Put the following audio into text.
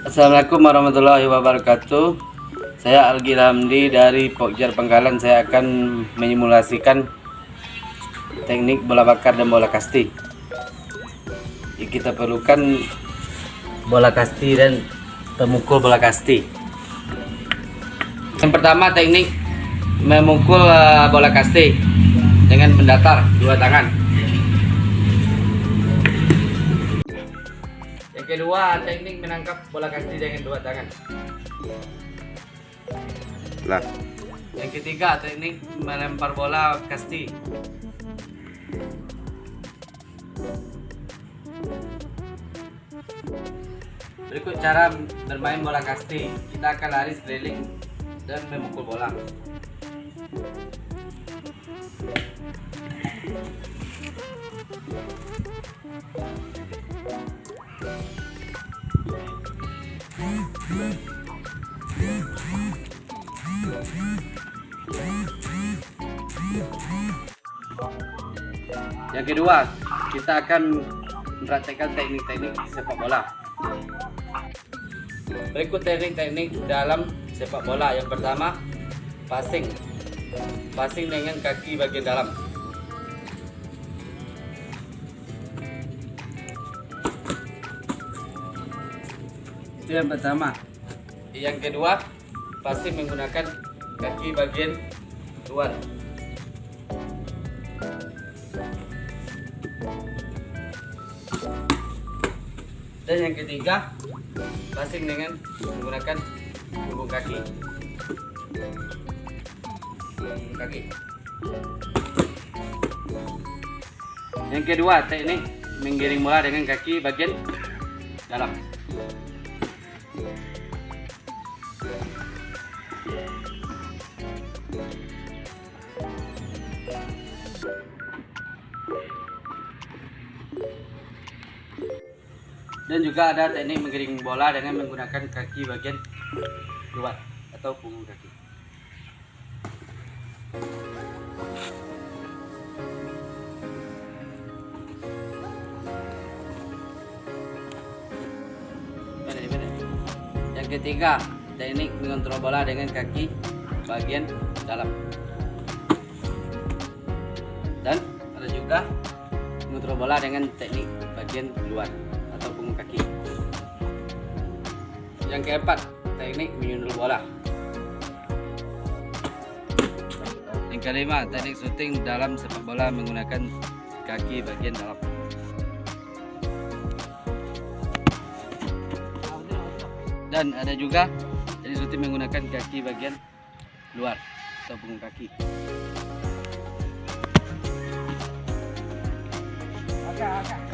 Assalamualaikum warahmatullahi wabarakatuh. Saya Algi Ramli dari Pokjar Penggalan. Saya akan menyimulasikan teknik bola bakar dan bola kasti. Kita perlukan bola kasti dan pemukul bola kasti. Yang pertama, teknik memukul bola kasti dengan mendatar dua tangan. Yang kedua, teknik menangkap bola kasti dengan dua tangan. Yang ketiga, teknik melempar bola kasti. Berikut cara bermain bola kasti. Kita akan lari sekeliling dan memukul bola. Yang kedua, kita akan mempraktekkan teknik-teknik sepak bola. Berikut teknik-teknik dalam sepak bola. Yang pertama, passing. Passing dengan kaki bagian dalam. Itu yang pertama. Yang kedua, passing menggunakan kaki bagian luar. Dan yang ketiga, passing dengan menggunakan punggung kaki. Yang kedua, teknik menggiring bola dengan kaki bagian dalam. Dan juga ada teknik menggiring bola dengan menggunakan kaki bagian luar atau punggung kaki. Yang ketiga, teknik mengontrol bola dengan kaki bagian dalam. Dan ada juga mengontrol bola dengan teknik bagian luar atau punggung kaki. Yang keempat, teknik menyundul bola. Yang kelima, teknik shooting dalam sepak bola menggunakan kaki bagian dalam. Dan ada juga teknik shooting menggunakan kaki bagian luar atau punggung kaki. Oke.